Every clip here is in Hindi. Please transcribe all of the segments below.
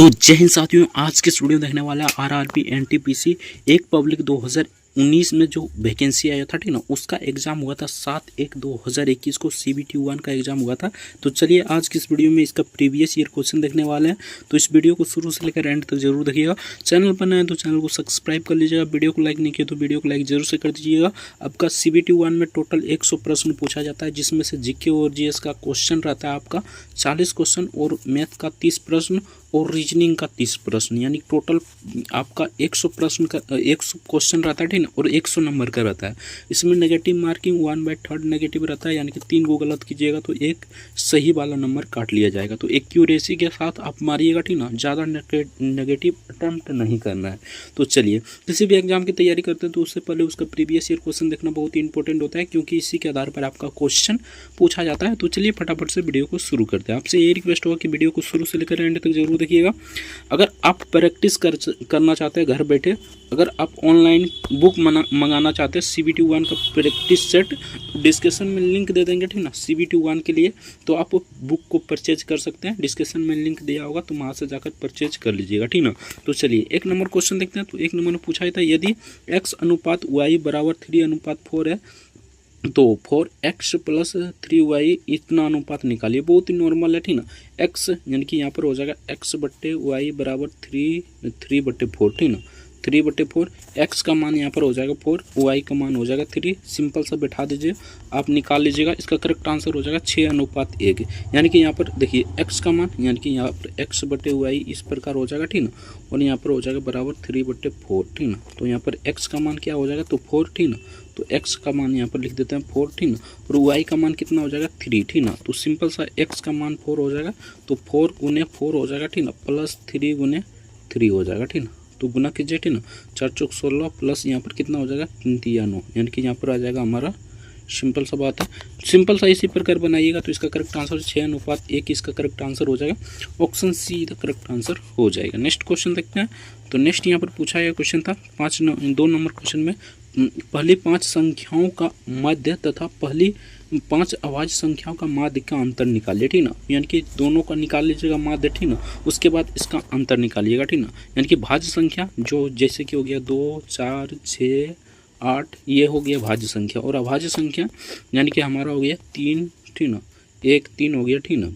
तो जय हिंद साथियों, आज के स्टूडियो देखने वाला आरआरबी एनटीपीसी एक पब्लिक 2019 में जो वैकेंसी आया था, ठीक ना, उसका एग्जाम हुआ था 7/1/2021 को CBT 1 का एग्जाम हुआ था। तो चलिए आज की इस वीडियो में इसका प्रीवियस ईयर क्वेश्चन देखने वाले हैं। तो इस वीडियो को शुरू से लेकर एंड तक जरूर देखिएगा। चैनल पर नए हैं तो चैनल को सब्सक्राइब कर लीजिएगा। वीडियो को लाइक नहीं किया तो वीडियो को लाइक जरूर से कर दीजिएगा। आपका CBT 1 में टोटल 100 प्रश्न पूछा जाता है, जिसमें से जीके और जीएस का क्वेश्चन रहता है आपका 40 क्वेश्चन, और मैथ का 30 प्रश्न और रीजनिंग का 30 प्रश्न, यानी टोटल आपका 100 प्रश्न का 100 क्वेश्चन रहता है, ठीक ना, और 100 नंबर का रहता है। इसमें नेगेटिव मार्किंग 1/3 नेगेटिव रहता है, यानी कि 3 को गलत कीजिएगा तो एक सही वाला नंबर काट लिया जाएगा। तो एक्यूरेसी के साथ आप मारिएगा, ठीक ना, ज़्यादा नेगेटिव अटेम्प्ट नहीं करना है। तो चलिए, किसी भी एग्जाम की तैयारी करते हैं तो उससे पहले उसका प्रीवियस ईयर क्वेश्चन देखना बहुत ही इंपॉर्टेंट होता है, क्योंकि इसी के आधार पर आपका क्वेश्चन पूछा जाता है। तो चलिए फटाफट से वीडियो को शुरू करते हैं। आपसे ये रिक्वेस्ट होगा कि वीडियो को शुरू से लेकर एंड तक जरूर देखिएगा। अगर आप प्रैक्टिस करना चाहते हैं घर बैठे, अगर आप ऑनलाइन बुक मंगाना चाहते हैं CBT 1 का प्रैक्टिस सेट, डिस्क्रिप्शन में लिंक दे देंगे, ठीक ना, CBT 1 के लिए। तो आप बुक को परचेज कर सकते हैं, डिस्क्रिप्शन में लिंक दिया होगा, तो वहाँ से जाकर परचेज कर लीजिएगा, ठीक ना। तो चलिए एक नंबर क्वेश्चन देखते हैं। तो एक नंबर में पूछा जाता है, यदि x/y = 3/4 है तो 4x + 3y इतना अनुपात निकालिए। बहुत ही नॉर्मल है, ठीक ना। x यानी कि यहाँ पर हो जाएगा x/y = 3/4, ठीक ना, 3/4। x का मान यहाँ पर हो जाएगा 4, y का मान हो जाएगा 3। सिंपल सा बैठा दीजिए, आप निकाल लीजिएगा। इसका करेक्ट आंसर हो जाएगा 6:1, यानी कि यहाँ पर देखिए x का मान, यानी कि यहाँ पर x/y इस प्रकार हो जाएगा, ठीक ना, और यहाँ पर हो जाएगा बराबर 3/4, ठीक ना। तो यहाँ पर x का मान क्या हो जाएगा, तो 4, ठीक ना। तो x का मान यहाँ पर लिख देते हैं 4, ठीक ना, और y का मान कितना हो जाएगा 3, ठीक ना। तो सिंपल सा x का मान 4 हो जाएगा, तो 4 × 4 हो जाएगा, ठीक ना, प्लस 3 × 3 हो जाएगा, ठीक ना। तो गुना कीजिए, ठीक ना, 4 × 16 प्लस यहाँ पर कितना हो जाएगा 3 × 9, यानी कि यहाँ पर आ जाएगा हमारा, सिंपल सा बात है, सिंपल सा इसी प्रकार बनाइएगा। तो इसका करेक्ट आंसर 6:1 इसका करेक्ट आंसर हो जाएगा। ऑप्शन सी का करेक्ट आंसर हो जाएगा। नेक्स्ट क्वेश्चन देखते हैं। तो नेक्स्ट यहाँ पर पूछा गया क्वेश्चन था 2 नंबर क्वेश्चन में, पहली 5 संख्याओं का मध्य तथा पहली 5 अभाज्य संख्याओं का माध्य का अंतर निकालिए, ठीक ना। यानी कि दोनों का निकाल लीजिएगा माध्य, ठीक ना, उसके बाद इसका अंतर निकालिएगा, ठीक ना। यानी कि भाज्य संख्या जो जैसे कि हो गया 2, 4, 6, 8, ये हो गया भाज्य संख्या, और अभाज्य संख्या यानी कि हमारा हो गया 3, ठीक ना, 1 3 हो गया, ठीक ना,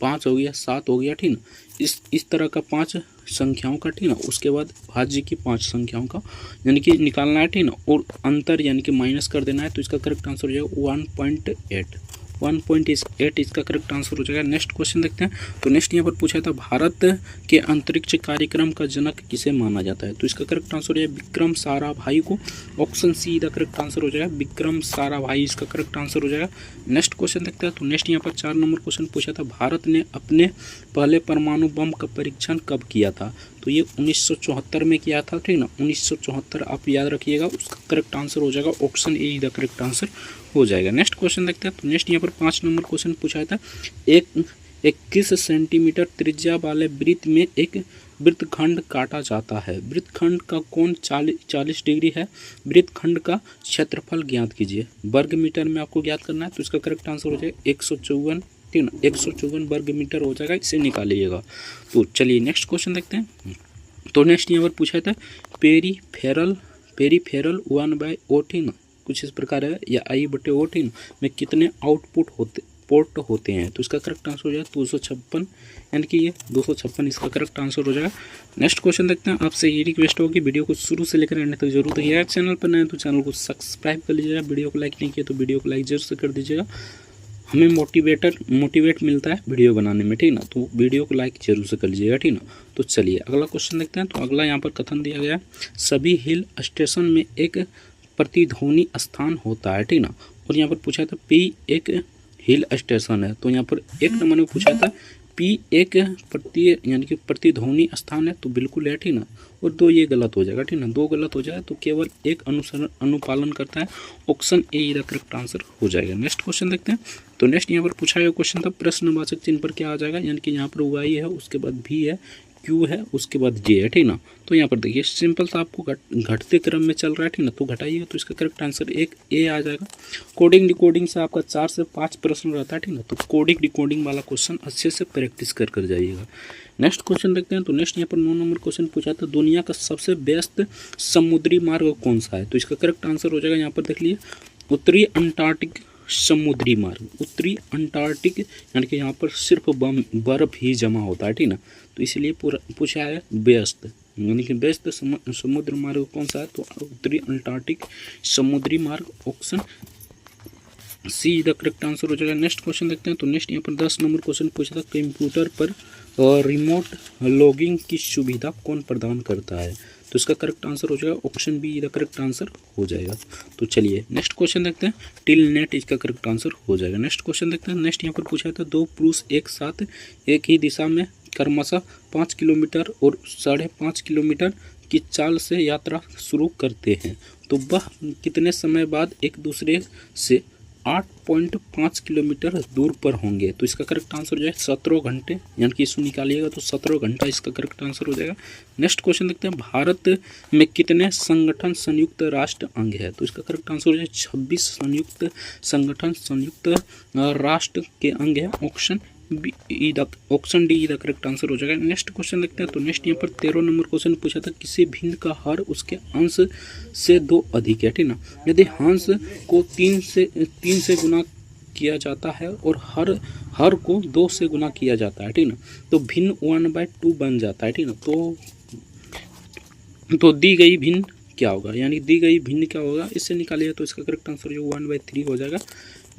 5 हो गया, 7 हो गया, ठीक ना। इस तरह का 5 संख्याओं का, ठीक ना, उसके बाद भाज्य की 5 संख्याओं का यानी कि निकालना है, ठीक ना, और अंतर यानी कि माइनस कर देना है। तो इसका करेक्ट आंसर हो जाएगा 1.8 इसका करेक्ट आंसर हो जाएगा। नेक्स्ट क्वेश्चन देखते हैं। तो नेक्स्ट यहाँ पर पूछा था, भारत के अंतरिक्ष कार्यक्रम का जनक किसे माना जाता है। तो इसका करेक्ट आंसर हो जाएगा विक्रम साराभाई को। ऑप्शन सी का करेक्ट आंसर हो जाएगा विक्रम साराभाई, इसका करेक्ट आंसर हो जाएगा। नेक्स्ट क्वेश्चन देखते हैं। तो नेक्स्ट यहाँ पर 4 नंबर क्वेश्चन पूछा था, भारत ने अपने पहले परमाणु बम का परीक्षण कब किया था। तो ये 1974 में किया था, ठीक ना, 1974 आप याद रखिएगा। उसका करेक्ट आंसर हो जाएगा option A the correct answer हो जाएगा। नेक्स्ट क्वेश्चन देखते हैं। तो नेक्स्ट यहाँ पर 5 नंबर क्वेश्चन पूछा था, 21 सेंटीमीटर त्रिज्या वाले वृत्त में एक वृत्तखंड काटा जाता है, वृत्तखंड का कोण 40 डिग्री है, वृत्तखंड का क्षेत्रफल ज्ञात कीजिए। वर्ग मीटर में आपको ज्ञात करना है। तो इसका करेक्ट आंसर हो जाएगा 154, ठीक ना, 154 वर्ग मीटर हो जाएगा, इसे निकालिएगा। तो चलिए नेक्स्ट क्वेश्चन देखते हैं। तो नेक्स्ट यहाँ पर पूछा था, पेरीफेरल 1/O, ठीक ना, कुछ इस प्रकार है, या I/O, ठीक ना, में कितने आउटपुट पोर्ट होते हैं। तो इसका करेक्ट आंसर हो जाएगा 256, यानी कि ये 256 इसका करेक्ट आंसर हो जाएगा। नेक्स्ट क्वेश्चन देखते हैं। आपसे ये रिक्वेस्ट होगी कि वीडियो को शुरू से लेकर एंड तक जरूर देखिएगा। चैनल पर नए हैं तो चैनल को सब्सक्राइब कर लीजिएगा। वीडियो को लाइक नहीं किया तो वीडियो को लाइक जरूर से कर दीजिएगा। हमें मोटिवेट मिलता है वीडियो बनाने में, ठीक ना। तो वीडियो को लाइक जरूर से कर लीजिएगा, ठीक ना। तो चलिए अगला क्वेश्चन देखते हैं। तो अगला यहाँ पर कथन दिया गया है, सभी हिल स्टेशन में एक प्रतिध्वनि स्थान होता है, ठीक ना। और यहाँ पर पूछा था P एक हिल स्टेशन है। तो यहाँ पर एक नंबर में पूछा था P एक यानी कि प्रतिध्वनि स्थान है, तो बिल्कुल है, ठीक ना। और 2 ये गलत हो जाएगा, ठीक ना, 2 गलत हो जाएगा तो केवल एक अनुपालन करता है। ऑप्शन ए इधर करेक्ट आंसर हो जाएगा। नेक्स्ट क्वेश्चन देखते हैं। तो नेक्स्ट यहाँ पर पूछा गया क्वेश्चन था, प्रश्नवाचक चिन्ह पर क्या आ जाएगा, यानी कि यहाँ पर Y है, उसके बाद भी है, क्यू है, उसके बाद जे है, ठीक ना। तो यहाँ पर देखिए सिंपल सा आपको घटते क्रम में चल रहा है, ठीक ना, तो घटाइएगा तो इसका करेक्ट आंसर एक ए आ जाएगा। कोडिंग डिकोडिंग से आपका 4 से 5 प्रश्न रहता है, ठीक ना, तो कोडिंग डिकोडिंग वाला क्वेश्चन अच्छे से प्रैक्टिस कर जाइएगा। नेक्स्ट क्वेश्चन देखते हैं। तो नेक्स्ट यहाँ पर 9 नंबर क्वेश्चन पूछा था, दुनिया का सबसे व्यस्त समुद्री मार्ग कौन सा है? तो इसका करेक्ट आंसर हो जाएगा यहाँ पर देख लीजिए उत्तरी अंटार्कटिक समुद्री मार्ग। उत्तरी अंटार्कटिक यानी कि यहाँ पर सिर्फ बर्फ ही जमा होता है, ठीक ना, तो इसलिए पूछा है व्यस्त, यानी कि व्यस्त समुद्र मार्ग कौन सा है? तो उत्तरी अंटार्कटिक समुद्री मार्ग, option see the correct answer हो जाएगा। नेक्स्ट क्वेश्चन देखते हैं। तो नेक्स्ट यहाँ पर 10 नंबर क्वेश्चन पूछा था, कंप्यूटर पर रिमोट लॉगिंग की सुविधा कौन प्रदान करता है? तो इसका करेक्ट आंसर हो जाएगा option be the correct answer हो जाएगा। तो चलिए नेक्स्ट क्वेश्चन देखते हैं। टिल नेट इसका करेक्ट आंसर हो जाएगा। नेक्स्ट क्वेश्चन देखते हैं। नेक्स्ट यहाँ पर पूछा था, दो पुरुष एक साथ एक ही दिशा में क्रमशः 5 किलोमीटर और 5.5 किलोमीटर की चाल से यात्रा शुरू करते हैं, तो वह कितने समय बाद एक दूसरे से 8.5 किलोमीटर दूर पर होंगे? तो इसका करेक्ट आंसर हो जाएगा 17 घंटे, यानी कि इसको निकालिएगा तो 17 घंटा इसका करेक्ट आंसर हो जाएगा। नेक्स्ट क्वेश्चन देखते हैं, भारत में कितने संगठन संयुक्त राष्ट्र अंग है? तो इसका करेक्ट आंसर हो जाएगा 26 संयुक्त संगठन संयुक्त राष्ट्र के अंग है, option D the correct answer हो जाएगा। नेक्स्ट क्वेश्चन देखते हैं। तो नेक्स्ट यहाँ पर 13 नंबर क्वेश्चन पूछा था, किसी भिन्न का हर उसके अंश से 2 अधिक है, ठीक ना, यदि हंस को 3 से गुना किया जाता है और हर को 2 से गुना किया जाता है, ठीक ना, तो भिन्न 1/2 बन जाता है, ठीक ना। तो दी गई भिन्न क्या होगा, यानी दी गई भिन्न क्या होगा, इससे निकालिएगा तो इसका करेक्ट आंसर जो 1/3 हो जाएगा।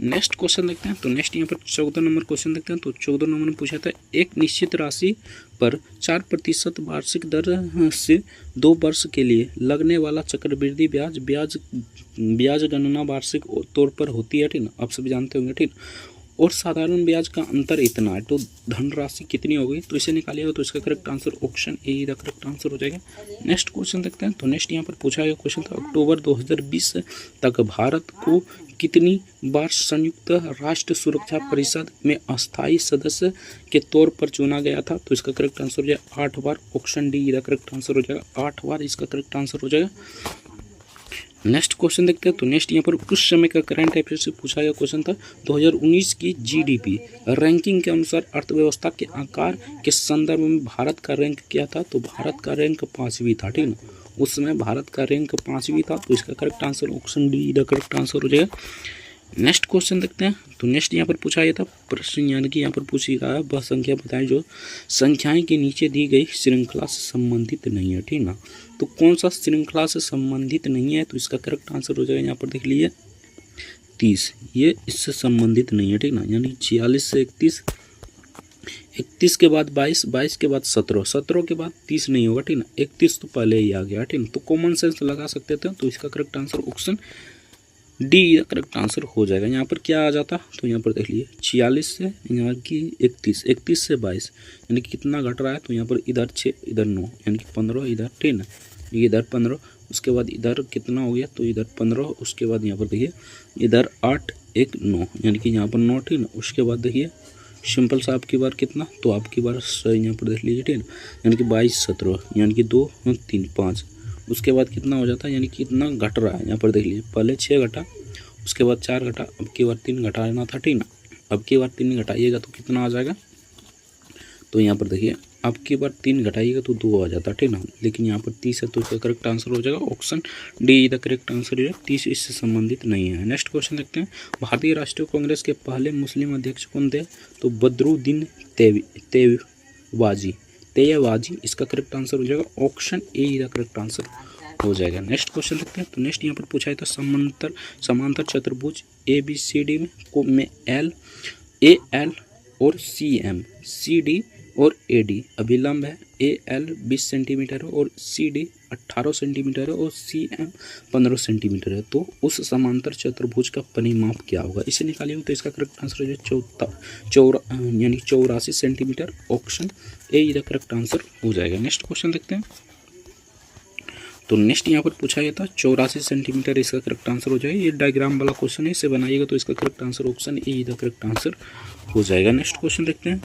नेक्स्ट क्वेश्चन देखते हैं। तो नेक्स्ट यहाँ पर 14 नंबर क्वेश्चन देखते हैं। तो 14 नंबर में पूछा था, एक निश्चित राशि पर 4% वार्षिक दर से 2 वर्ष के लिए लगने वाला चक्रवृद्धि ब्याज गणना वार्षिक तौर पर होती है, ठीक ना, आप सभी जानते होंगे, ठीक, और साधारण ब्याज का अंतर इतना है, तो धनराशि कितनी होगी? तो इसे निकालिएगा तो इसका correct answer option A the correct answer हो जाएगा। नेक्स्ट क्वेश्चन देखते हैं। तो नेक्स्ट यहाँ पर पूछा गया क्वेश्चन था, अक्टूबर 2020 तक भारत को कितनी बार संयुक्त राष्ट्र सुरक्षा परिषद में अस्थायी सदस्य के तौर पर चुना गया था? तो इसका करेक्ट आंसर हो जाएगा 8 बार, option D the correct answer हो जाएगा 8 बार इसका करेक्ट आंसर हो जाएगा। नेक्स्ट क्वेश्चन देखते हैं। तो नेक्स्ट यहाँ पर उस समय का करंट अफेयर से पूछा गया क्वेश्चन था, 2019 की जीडीपी रैंकिंग के अनुसार अर्थव्यवस्था के आकार के संदर्भ में भारत का रैंक क्या था? तो भारत का रैंक 5वीं था, ठीक ना, उस समय भारत का रैंक 5वीं था, तो इसका correct answer option D the correct answer हो जाएगा। नेक्स्ट क्वेश्चन देखते हैं। तो नेक्स्ट यहाँ पर पूछा गया था प्रश्न, यानी कि यहाँ पर पूछी गया है, वह संख्या बताएं जो संख्याएं के नीचे दी गई श्रृंखला से संबंधित नहीं है, ठीक ना, तो कौन सा श्रृंखला से संबंधित नहीं है? तो इसका करेक्ट आंसर हो जाएगा यहाँ पर देख लीजिए 30, ये इससे संबंधित नहीं है, ठीक ना, यानी 46 से 31, 31 के बाद 22, 22 के बाद 17, 17 के बाद 30 नहीं होगा, ठीक ना, 31 तो पहले ही आ गया, ठीक ना, तो कॉमन सेंस लगा सकते थे, तो इसका correct answer option D correct answer हो जाएगा। यहाँ पर क्या आ जाता, तो यहाँ पर देख लीजिए 46 से यहाँ की 31, 31 से 22, यानी कि कितना घट रहा है? तो यहाँ पर इधर 6 इधर 9, यानी कि 15 इधर, ठीक ना, ये इधर 15, उसके बाद इधर कितना हो गया? तो इधर 15, उसके बाद यहाँ पर देखिए इधर 8 1 9, यानी कि यहाँ पर 9, ठीक ना, उसके बाद देखिए सिंपल सा आपकी बार कितना, तो आपकी बार यहाँ पर देख लीजिए, ठीक ना, यानी कि 22 17, यानी कि 2 3 5, उसके बाद कितना हो जाता है, यानी कि कितना घट रहा है? यहाँ पर देख लीजिए पहले 6 घटा, उसके बाद 4 घटा, अब की बार 3 घटाना था, ठीक ना, अब की बार 3 घटाइएगा तो कितना आ जाएगा? तो यहाँ पर देखिए अब की बार 3 घटाइएगा तो 2 आ जाता है, ठीक ना, लेकिन यहाँ पर 30 है तो इसका करेक्ट आंसर हो जाएगा option D the correct answer है, 30 इससे संबंधित नहीं है। नेक्स्ट क्वेश्चन देखते हैं, भारतीय राष्ट्रीय कांग्रेस के पहले मुस्लिम अध्यक्ष कौन थे? तो बदरुद्दीन तेयबाजी इसका करेक्ट आंसर हो जाएगा option A the correct answer हो जाएगा। नेक्स्ट क्वेश्चन देखते हैं। तो नेक्स्ट यहाँ पर पूछा है था, समांतर चतुर्भुज ABCD में एल और CM CD और AD अभिलंब है, AL 20 सेंटीमीटर है और CD 18 सेंटीमीटर है और CM 15 सेंटीमीटर है, तो उस समांतर चतुर्भुज का परिमाप क्या होगा? इसे निकालिए तो इसका करेक्ट आंसर हो जाएगा यानी 84 centimetre, option A the correct answer हो जाएगा। नेक्स्ट क्वेश्चन देखते हैं। तो नेक्स्ट यहाँ पर पूछा गया था 84 सेंटीमीटर इसका करेक्ट आंसर हो जाएगा। ये डायग्राम वाला क्वेश्चन है, इसे बनाइएगा तो इसका correct answer option A the correct answer हो जाएगा। नेक्स्ट क्वेश्चन देखते हैं।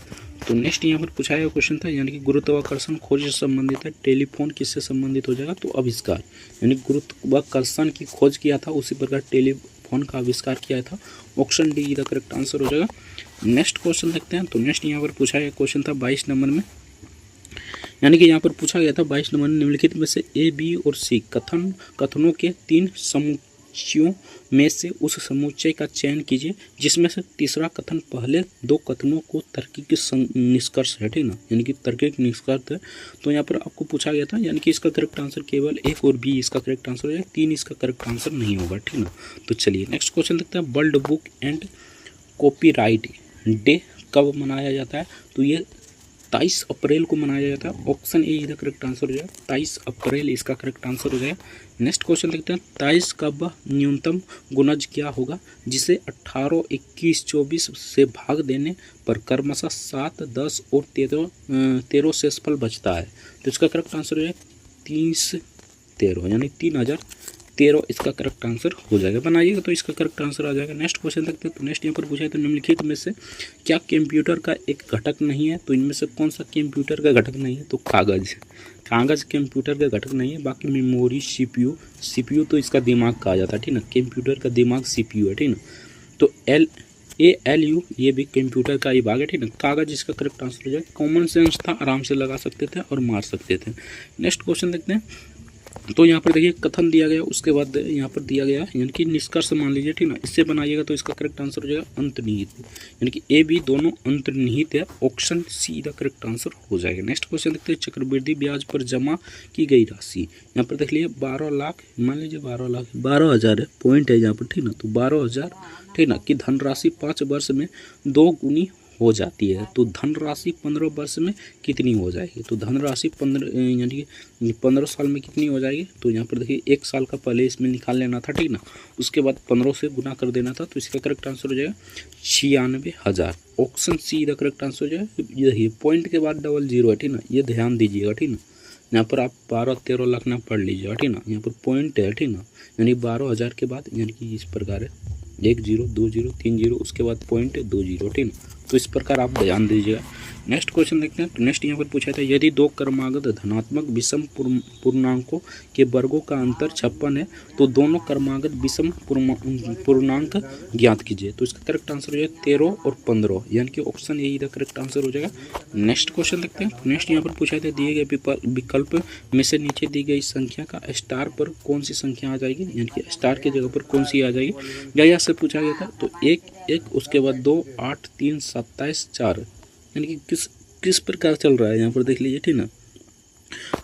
तो नेक्स्ट यहाँ पर पूछा गया क्वेश्चन था यानी कि गुरुत्वाकर्षण खोज से संबंधित है, टेलीफोन किससे संबंधित हो जाएगा, तो आविष्कार यानी गुरुत्वाकर्षण की खोज किया था, उसी प्रकार टेलीफोन का आविष्कार किया था, option D the correct answer हो जाएगा। नेक्स्ट क्वेश्चन देखते हैं। तो नेक्स्ट यहाँ पर पूछा गया क्वेश्चन था 22 नंबर में, यानी कि यहाँ पर पूछा गया था 22 नंबर निम्नलिखित में से ए, बी और सी कथनों के 3 समुच्चयों में से उस समुच्चय का चयन कीजिए जिसमें से तीसरा कथन पहले 2 कथनों को तार्किक निष्कर्ष है, ठीक ना, यानी कि तार्किक निष्कर्ष है। तो यहाँ पर आपको पूछा गया था यानी कि इसका करेक्ट आंसर केवल एक और बी इसका करेक्ट आंसर हो जाएगा, 3 इसका करेक्ट आंसर नहीं होगा, ठीक ना। तो चलिए नेक्स्ट क्वेश्चन देखते हैं। World book and copyright day कब मनाया जाता है, तो ये 23 अप्रैल को मनाया जाता है, ऑप्शन ए इधर करेक्ट आंसर हो जाएगा, 23 अप्रैल इसका करेक्ट आंसर हो जाएगा। नेक्स्ट क्वेश्चन देखते हैं। 23 का वह न्यूनतम गुणज क्या होगा जिसे 18, 21, 24 से भाग देने पर क्रमशः 7, 10 और 13 शेषफल बचता है, तो इसका करेक्ट आंसर हो जाएगा 30, 13 यानी 3013 इसका करेक्ट आंसर हो जाएगा। बनाइएगा तो इसका करेक्ट आंसर आ जाएगा। नेक्स्ट क्वेश्चन देखते हैं। तो नेक्स्ट यहाँ पर पूछा है तो निम्नलिखित में से क्या कंप्यूटर का एक घटक नहीं है, तो इनमें से कौन सा कंप्यूटर का घटक नहीं है, तो कागज़ कंप्यूटर का घटक नहीं है। बाकी मेमोरी, सीपीयू तो इसका दिमाग कहा जाता है, ठीक ना, कंप्यूटर का दिमाग सीपीयू है, ठीक ना। तो ALU ये भी कंप्यूटर का ही भाग है, ठीक ना। कागज़ इसका करेक्ट आंसर हो जाएगा। कॉमन सेंस था, आराम से लगा सकते थे और मार सकते थे। नेक्स्ट क्वेश्चन देखते हैं। तो यहाँ पर देखिए कथन दिया गया, उसके बाद यहाँ पर दिया गया यानी कि निष्कर्ष मान लीजिए, ठीक ना। इससे बनाइएगा तो इसका करेक्ट आंसर हो जाएगा अंतर्निहित, यानी कि ए बी दोनों अंतर्निहित है, option see the correct answer हो जाएगा। नेक्स्ट क्वेश्चन देखते हैं। चक्रवृद्धि ब्याज पर जमा की गई राशि, यहाँ पर देख लीजिए 12 लाख, मान लीजिए 12,000 है, पॉइंट है यहाँ पर, ठीक ना। तो 12,000, ठीक ना, कि धनराशि 5 वर्ष में 2 गुनी हो जाती है, तो धनराशि 15 वर्ष में कितनी हो जाएगी, तो धनराशि 15 यानी कि 15 साल में कितनी हो जाएगी, तो यहाँ पर देखिए 1 साल का पहले इसमें निकाल लेना था, ठीक ना, उसके बाद 15 से गुना कर देना था, तो इसका करेक्ट आंसर हो जाएगा 96,000, option see the correct answer हो जाएगा। ये देखिए पॉइंट के बाद 00 है, ठीक ना, ये ध्यान दीजिएगा, ठीक ना। यहाँ पर आप 12-13 लाख ना पढ़ लीजिएगा, ठीक ना, यहाँ पर पॉइंट है, ठीक ना, यानी 12,000 के बाद यानी कि इस प्रकार है 1 0 2 0 3 0 उसके बाद पॉइंट 2 0, ठीक ना। तो इस प्रकार आप ध्यान दीजिएगा। नेक्स्ट क्वेश्चन देखते हैं। तो नेक्स्ट यहाँ पर पूछा था यदि 2 क्रमागत धनात्मक विषम पूर्णांकों के वर्गों का अंतर 56 है तो दोनों क्रमागत विषम पूर्णांक ज्ञात कीजिए, तो इसका करेक्ट आंसर हो जाएगा 13 और 15, यानी कि ऑप्शन ए इधर करेक्ट आंसर हो जाएगा। नेक्स्ट क्वेश्चन देखते हैं। तो नेक्स्ट यहाँ पर पूछा था दिए गए विकल्प में से नीचे दी गई संख्या का स्टार पर कौन सी संख्या आ जाएगी, यानी कि स्टार की जगह पर कौन सी आ जाएगी, या से पूछा गया था। तो 1 उसके बाद 2 8 3 27 4, यानी कि किस प्रकार चल रहा है यहाँ पर देख लीजिए, ठीक ना।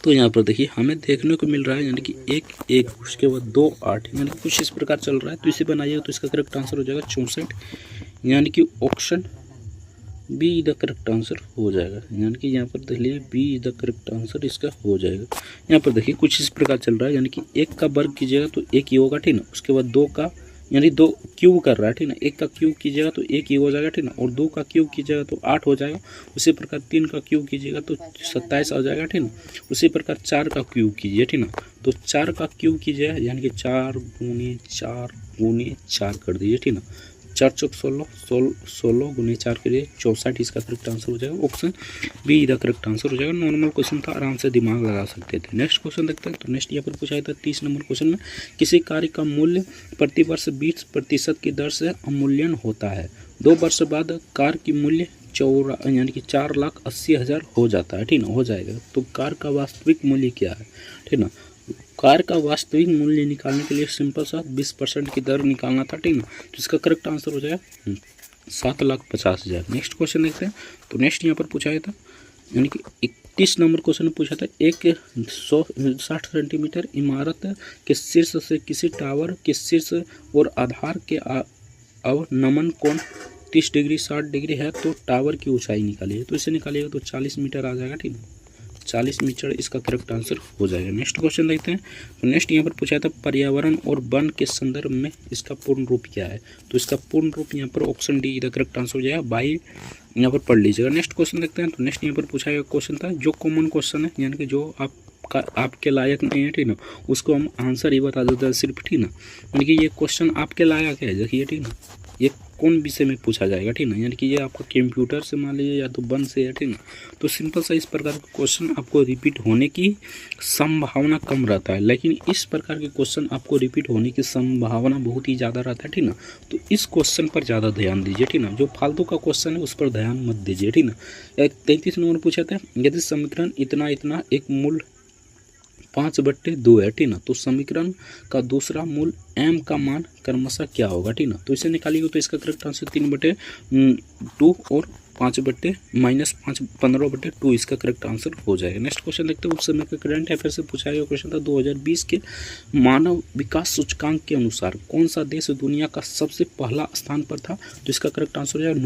तो यहाँ पर देखिए हमें देखने को मिल रहा है यानी कि 1 1 उसके बाद 2 8, यानी कि कुछ इस प्रकार चल रहा है, तो इसे बनाइएगा तो इसका करेक्ट आंसर हो जाएगा 64, यानी कि option be the correct answer हो जाएगा, यानी कि यहाँ पर देख लीजिए बी द करेक्ट आंसर इसका हो जाएगा। यहाँ पर देखिए कुछ इस प्रकार चल रहा है, यानी कि 1 का वर्ग कीजिएगा तो 1 ही होगा, ठीक ना, उसके बाद 2 का यानी 2 क्यूब कर रहा है, ठीक ना, 1 का क्यूब कीजिएगा तो 1 ही हो जाएगा, ठीक ना, और 2 का क्यूब कीजिएगा तो 8 हो जाएगा, उसी प्रकार 3 का क्यूब कीजिएगा तो 27 आ जाएगा, ठीक ना, उसी प्रकार 4 का क्यूब कीजिए, ठीक ना, तो 4 का क्यूब कीजिए यानी कि 4 गुने 4 कर दीजिए, ठीक ना, 4 चौक 16 गुने 4 करिए 64, इसका करेक्ट आंसर हो जाएगा, ऑप्शन बी इधर करेक्ट आंसर हो जाएगा। नॉर्मल क्वेश्चन था, आराम से दिमाग लगा सकते थे। नेक्स्ट क्वेश्चन देखते हैं। तो नेक्स्ट यहाँ पर पूछा था 30 नंबर क्वेश्चन में किसी कार्य का मूल्य प्रतिवर्ष 20% की दर से अवमूल्यन होता है, 2 वर्ष बाद कार की मूल्य यानी कि 4,80,000 हो जाता है, ठीक ना, हो जाएगा। तो कार का वास्तविक मूल्य क्या है, ठीक ना, कार का वास्तविक मूल्य निकालने के लिए सिंपल सा 20% की दर निकालना था, ठीक ना, तो इसका करेक्ट आंसर हो जाएगा 7,50,000। नेक्स्ट क्वेश्चन देखते हैं। तो नेक्स्ट यहाँ पर पूछा गया था यानी कि 31 नंबर क्वेश्चन में पूछा था एक 160 सेंटीमीटर इमारत के शीर्ष से किसी टावर के शीर्ष और आधार के अवनमन कोण 30 डिग्री 60 डिग्री है, तो टावर की ऊंचाई निकालिए, तो इसे निकालिएगा तो 40 मीटर आ जाएगा, ठीक है, 40 मीटर इसका करेक्ट आंसर हो जाएगा। नेक्स्ट क्वेश्चन देखते हैं। तो नेक्स्ट यहाँ पर पूछा था पर्यावरण और वन के संदर्भ में इसका पूर्ण रूप क्या है, तो इसका पूर्ण रूप यहाँ पर ऑप्शन डी इधर करेक्ट आंसर हो जाएगा, बाई यहाँ पर पढ़ लीजिएगा। नेक्स्ट क्वेश्चन देखते हैं। तो नेक्स्ट यहाँ पर पूछा गया क्वेश्चन था जो कॉमन क्वेश्चन है, यानी कि जो आप आपके लायक नहीं है, ठीक ना, उसको हम आंसर ही बता देते हैं सिर्फ, ठीक ना। यानी कि ये क्वेश्चन आपके लायक है, देखिए, ठीक ना, ये कौन विषय में पूछा जाएगा, ठीक ना, यानी कि ये आपका कंप्यूटर से मान लीजिए या तो वन से है, ठीक ना। तो सिंपल सा इस प्रकार का क्वेश्चन आपको रिपीट होने की संभावना कम रहता है, लेकिन इस प्रकार के क्वेश्चन आपको रिपीट होने की संभावना बहुत ही ज़्यादा रहता है, ठीक ना। तो इस क्वेश्चन पर ज़्यादा ध्यान दीजिए, ठीक ना। जो फालतू का क्वेश्चन है उस पर ध्यान मत दीजिए, ठीक ना। 33 नंबर पूछा था, यदि समीकरण इतना इतना एक मूल 5/2 है, ठीक ना, तो समीकरण का दूसरा मूल m का मान क्रमशः क्या होगा, ठीक ना। तो इसे निकालिएगा तो इसका करेक्ट आंसर 3/2 और 5/-5 15/2 इसका करेक्ट आंसर हो जाएगा। नेक्स्ट क्वेश्चन देखते हैं, उस समय का करंट अफेयर से पूछा गया क्वेश्चन था 2020 के मानव विकास सूचकांक के अनुसार कौन सा देश दुनिया का सबसे पहला स्थान पर था। तो इसका करेक्ट आंसर हो जाएगा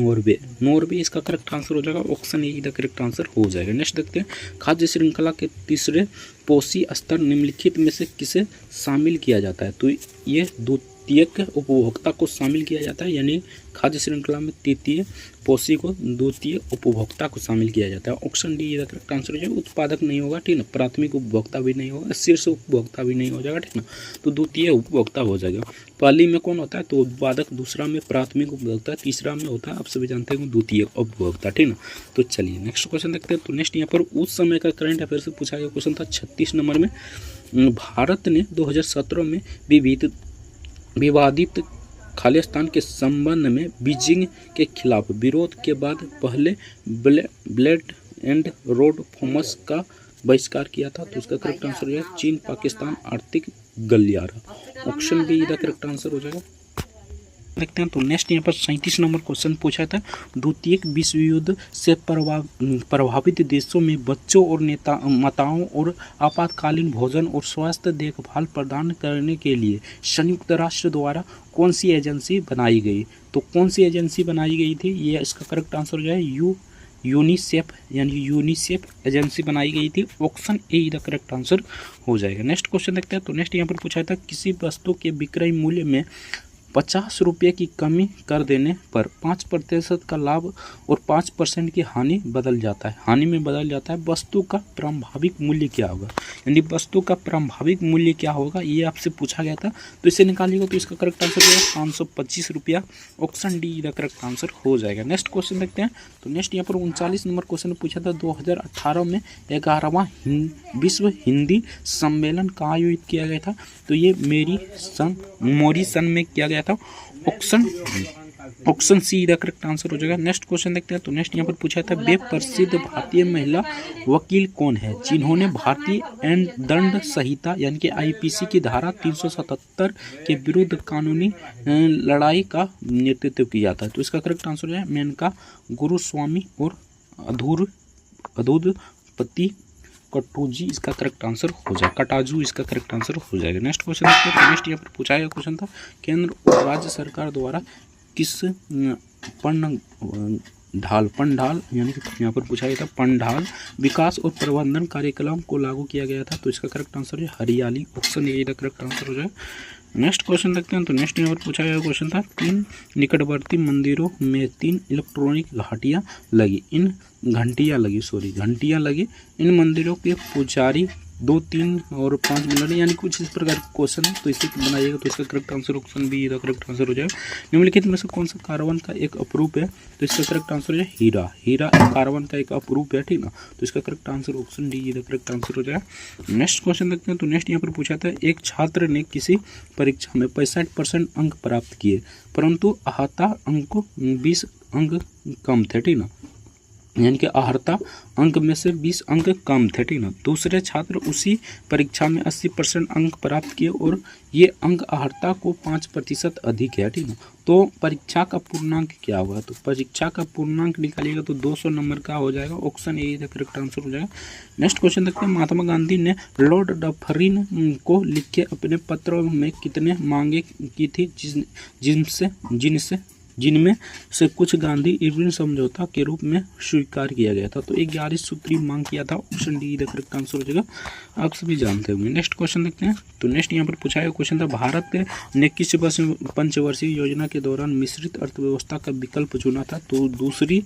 नॉर्वे इसका करेक्ट आंसर हो जाएगा। ऑप्शन ए का करेक्ट आंसर हो जाएगा। नेक्स्ट देखते हैं, खाद्य श्रृंखला के तीसरे पोषी स्तर निम्नलिखित में से किसे शामिल किया जाता है। तो ये द्वितीयक उपभोक्ता को शामिल किया जाता है, यानी खाद्य श्रृंखला में तृतीय पोषी को द्वितीय उपभोक्ता को शामिल किया जाता है। ऑप्शन डी इसका करेक्ट आंसर हो जाएगा। उत्पादक नहीं होगा, ठीक ना, प्राथमिक उपभोक्ता भी नहीं होगा, शीर्ष उपभोक्ता भी नहीं हो जाएगा, ठीक ना, तो द्वितीय उपभोक्ता हो जाएगा। पहली में कौन होता है तो उत्पादक, दूसरा में प्राथमिक उपभोक्ता, तीसरा में होता है आप सभी जानते हैं द्वितीय उपभोक्ता, ठीक ना। तो चलिए नेक्स्ट क्वेश्चन देखते हैं। तो नेक्स्ट यहाँ पर उस समय का करंट अफेयर से पूछा गया क्वेश्चन था 36 नंबर में, भारत ने 2017 में विवादित खालिस्तान के संबंध में बीजिंग के खिलाफ विरोध के बाद पहले बेल्ट एंड रोड फोरम का बहिष्कार किया था। तो इसका करेक्ट आंसर है चीन पाकिस्तान आर्थिक गलियारा। ऑप्शन बी का करेक्ट आंसर हो जाएगा। देखते हैं तो नेक्स्ट यहाँ पर 37 नंबर क्वेश्चन पूछा था, द्वितीय विश्व युद्ध से प्रभावित देशों में बच्चों और माताओं और आपातकालीन भोजन और स्वास्थ्य देखभाल प्रदान करने के लिए संयुक्त राष्ट्र द्वारा कौन सी एजेंसी बनाई गई। तो कौन सी एजेंसी बनाई गई थी, ये इसका करेक्ट आंसर हो जाए यूनिसेफ, यानी यूनिसेफ एजेंसी बनाई गई थी। Option A the correct answer हो जाएगा। नेक्स्ट क्वेश्चन देखते हैं तो नेक्स्ट यहाँ पर पूछा था, किसी वस्तु के विक्रय मूल्य में 50 रुपये की कमी कर देने पर 5% का लाभ और 5% की हानि बदल जाता है, हानि में बदल जाता है। वस्तु का प्रारंभिक मूल्य क्या होगा, यानी वस्तु का प्रारंभिक मूल्य क्या होगा, ये आपसे पूछा गया था। तो इसे निकालिएगा तो इसका करेक्ट आंसर हो जाएगा 525 रुपया। ऑप्शन डी का करेक्ट आंसर हो जाएगा। नेक्स्ट क्वेश्चन देखते हैं तो नेक्स्ट यहाँ पर 39 नंबर क्वेश्चन पूछा था, 2018 में 11वां विश्व हिंदी सम्मेलन का आयोजित किया गया था। तो ये मॉरिसन में किया गया था। ऑप्शन सी का करेक्ट आंसर हो जाएगा। नेक्स्ट क्वेश्चन देखते हैं तो नेक्स्ट यहाँ पर पूछा था, वे प्रसिद्ध भारतीय महिला वकील कौन है जिन्होंने भारतीय दंड संहिता यानी कि आईपीसी की धारा 377 के विरुद्ध कानूनी लड़ाई का नेतृत्व किया था। तो इसका करेक्ट आंसर है मेनका गुरुस्वामी और अधूरपति कटोजी इसका करेक्ट आंसर हो जाएगा। कटाजू इसका करेक्ट आंसर हो जाएगा। नेक्स्ट क्वेश्चन देखते हैं। नेक्स्ट यहाँ पर पूछा गया क्वेश्चन था, केंद्र और राज्य सरकार द्वारा किस पंडाल यानी कि यहाँ पर पूछा गया था पंडाल विकास और प्रबंधन कार्यक्रम को लागू किया गया था। तो इसका करेक्ट आंसर है हरियाली। ऑप्शन ए का करेक्ट आंसर हो जाएगा। नेक्स्ट क्वेश्चन देखते हैं तो नेक्स्ट यहाँ पर पूछा गया क्वेश्चन था, 3 निकटवर्ती मंदिरों में 3 इलेक्ट्रॉनिक घंटियाँ लगी। इन मंदिरों के पुजारी 2, 3 और 5 मिनट यानी कुछ इस प्रकार क्वेश्चन है। तो इसे बनाइएगा तो इसका करेक्ट आंसर ऑप्शन बी का करेक्ट आंसर हो जाएगा। निम्नलिखित में से कौन सा कार्बन का एक अपरूप है। तो इसका करेक्ट आंसर है हीरा कार्बन का एक अपरूप है, ठीक ना। तो इसका करेक्ट आंसर ऑप्शन डी का करेक्ट आंसर हो जाएगा। नेक्स्ट क्वेश्चन देखते हैं तो नेक्स्ट यहाँ पर पूछा था, एक छात्र ने किसी परीक्षा में 65% अंक प्राप्त किए परंतु आहता अंक 20 अंक कम थे, ठीक ना, यानी कि आहर्ता अंक में से 20 अंक कम थे, ठीक ना। दूसरे छात्र उसी परीक्षा में 80% अंक प्राप्त किए और ये अंक आहर्ता को 5% अधिक है, ठीक ना। तो परीक्षा का पूर्णांक क्या होगा, तो परीक्षा का पूर्णांक निकालिएगा तो 200 नंबर का हो जाएगा। ऑप्शन ए का करेक्ट आंसर हो जाएगा। नेक्स्ट क्वेश्चन देखते हैं, महात्मा गांधी ने लॉर्ड डफरिन को लिखे अपने पत्रों में कितने मांगे की थी जिनमें से कुछ गांधी इरविन समझौता के रूप में स्वीकार किया गया था। तो 11 सूत्री मांग किया था। Option D the correct answer हो जाएगा, आप सभी जानते होंगे। नेक्स्ट क्वेश्चन देखते हैं तो नेक्स्ट यहाँ पर पूछा गया क्वेश्चन था, भारत ने किस पंचवर्षीय योजना के दौरान मिश्रित अर्थव्यवस्था का विकल्प चुना था। तो दूसरी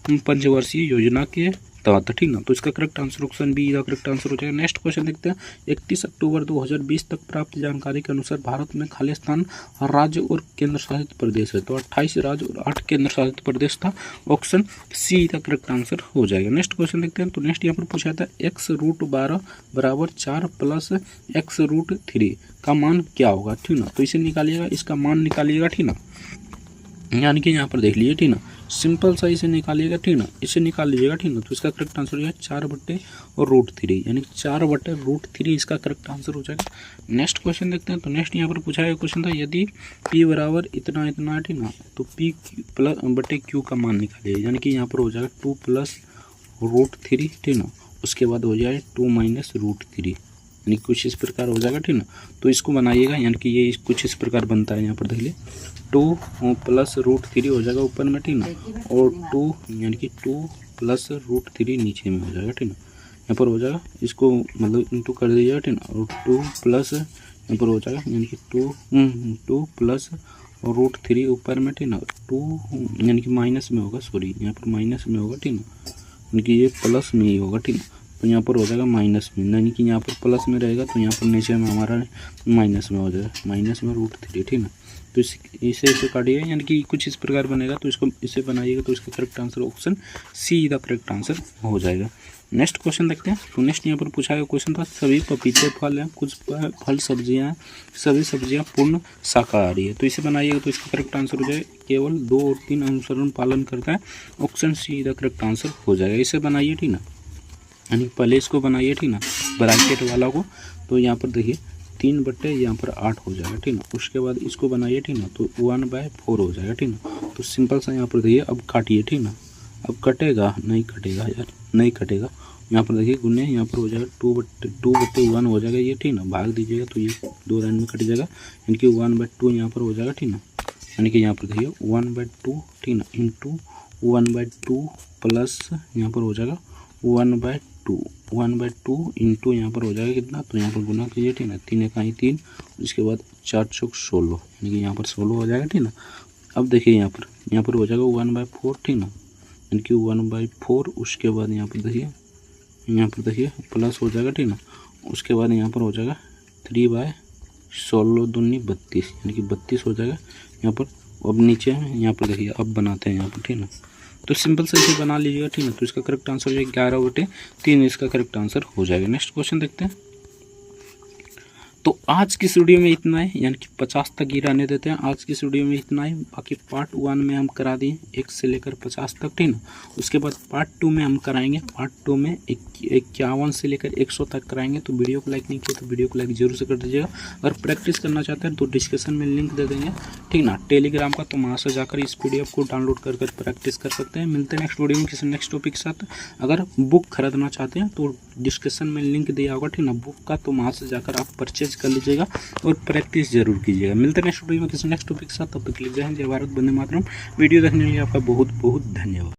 पंचवर्षीय योजना के था, ठीक ना। तो इसका करेक्ट आंसर ऑप्शन बी का करेक्ट आंसर हो जाएगा। नेक्स्ट क्वेश्चन देखते हैं। 31 अक्टूबर 2020 तक प्राप्त जानकारी के अनुसार भारत में खालिस्तान राज्य और केंद्र शासित प्रदेश है। तो 28 राज्य और 8 केंद्र शासित प्रदेश था। ऑप्शन सी का करेक्ट आंसर हो जाएगा। नेक्स्ट क्वेश्चन देखते हैं। तो नेक्स्ट यहाँ पर पूछा था x√12 बराबर 4 प्लस x√3 का मान क्या होगा, ठीक ना। तो इसे निकालिएगा, इसका मान निकालिएगा, ठीक ना। यानी कि यहाँ पर देख लीजिए, ठीक ना, सिंपल सा इसे निकालिएगा, ठीक ना, इसे निकाल लीजिएगा, ठीक ना। तो इसका करेक्ट आंसर हो जाएगा 4/√3, यानी 4/√3 इसका करेक्ट आंसर हो जाएगा। नेक्स्ट क्वेश्चन देखते हैं। तो नेक्स्ट यहाँ पर पूछा गया क्वेश्चन था, यदि p बराबर इतना इतना, ठीक ना, तो p बटे q का मान निकालिए, यानी कि यहाँ पर हो जाएगा 2 + √3, ठीक ना। उसके बाद हो जाएगा 2 - √3, यानी कुछ इस प्रकार हो जाएगा, ठीक ना। तो इसको बनाइएगा, यानी कि ये कुछ इस प्रकार बनता है। यहाँ पर देख लीजिए 2 + √3 हो जाएगा ऊपर में, ठीक ना, और 2 यानी कि 2 + √3 नीचे में हो जाएगा, ठीक ना। यहाँ पर हो जाएगा, इसको मतलब इंटू कर दीजिएगा, ठीक ना, और 2 प्लस यहाँ पर हो जाएगा, यानी कि 2 + √3 ऊपर में, ठीक ना, 2 यानी कि माइनस में होगा, सॉरी यहाँ पर माइनस में होगा, ठीक ना, यानी कि ये प्लस में ही होगा, ठीक ना। तो यहाँ पर हो जाएगा माइनस में, यानी कि यहाँ पर प्लस में रहेगा, तो यहाँ पर नीचे में हमारा माइनस में हो जाएगा, माइनस में √3, ठीक ना। तो इसे काटिएगा, यानी कि कुछ इस प्रकार बनेगा। तो इसको इसे बनाइएगा, तो इसका करेक्ट आंसर ऑप्शन सी का करेक्ट आंसर हो जाएगा। नेक्स्ट क्वेश्चन देखते हैं। तो नेक्स्ट यहाँ पर पूछा गया क्वेश्चन था, सभी पपीते फल हैं, कुछ फल सब्जियाँ, सभी सब्जियाँ पूर्ण शाकाहारी है। तो इसे बनाइएगा, तो इसका करेक्ट आंसर हो जाएगा केवल 2 और 3 अनुसरण पालन करता है। ऑप्शन सी का करेक्ट आंसर हो जाएगा। इसे बनाइए, ठीक ना, यानी पहले इसको बनाइए, ठीक ना, ब्रैकेट वाला को। तो यहाँ पर देखिए 3 बटे यहाँ पर 8 हो जाएगा, ठीक ना। उसके बाद इसको बनाइए, ठीक ना, तो 1/4 हो जाएगा, ठीक ना। तो सिंपल सा यहाँ पर देखिए, अब काटिए, ठीक ना। अब कटेगा नहीं, कटेगा यार, नहीं कटेगा। यहाँ पर देखिए गुने, यहाँ पर हो जाएगा 2/1 हो जाएगा ये, ठीक ना। भाग दीजिएगा तो ये 2 लाइन में कट जाएगा, यानी कि 1/2 यहाँ पर हो जाएगा, ठीक ना। यानी कि यहाँ पर देखिए 1/2, ठीक ना, इंटू 1/2 प्लस यहाँ पर हो जाएगा 1/2 इंटू यहाँ पर हो जाएगा कितना, तो यहाँ पर गुना कीजिए, ठीक ना, 3 × 3, उसके बाद 4 × 16, यानी कि यहाँ पर 16 हो जाएगा, ठीक ना। अब देखिए यहाँ पर हो जाएगा 1/4, ठीक ना, यानी कि 1/4। उसके बाद यहाँ पर देखिए प्लस हो जाएगा, ठीक ना। उसके बाद यहाँ पर हो जाएगा 3/16 दूनी 32, यानी कि 32 हो जाएगा यहाँ पर। अब नीचे यहाँ पर देखिए, अब बनाते हैं यहाँ पर, ठीक ना। तो सिंपल से इसे बना लीजिएगा, ठीक ना। तो इसका करेक्ट आंसर हो जाएगा 11/3 इसका करेक्ट आंसर हो जाएगा। नेक्स्ट क्वेश्चन देखते हैं। तो आज की वीडियो में इतना है, यानी कि 50 तक ही रहने देते हैं। आज की वीडियो में इतना ही। बाकी पार्ट 1 में हम करा दिए 1 से लेकर 50 तक, ठीक ना। उसके बाद पार्ट 2 में हम कराएंगे, पार्ट 2 में 51 से लेकर 100 तक कराएंगे। तो वीडियो को लाइक नहीं किया तो वीडियो को लाइक जरूर से कर दीजिएगा। अगर प्रैक्टिस करना चाहते हैं तो डिस्क्रिप्शन में लिंक दे देंगे, ठीक ना, टेलीग्राम का। तो वहाँ से जाकर इस PDF को डाउनलोड कर प्रैक्टिस कर सकते हैं। मिलते हैं नेक्स्ट वीडियो में किसी नेक्स्ट टॉपिक के साथ। अगर बुक खरीदना चाहते हैं तो डिस्क्रिप्शन में लिंक दिया होगा, ठीक ना, बुक का। तो वहाँ से जाकर आप परचेज कर लीजिएगा और प्रैक्टिस जरूर कीजिएगा। मिलते हैं नेक्स्ट वीडियो में किसी नेक्स्ट टॉपिक के साथ। तब तक के लिए जय हिंद, जय भारत, वंदे मातरम। वीडियो देखने के लिए आपका बहुत बहुत धन्यवाद।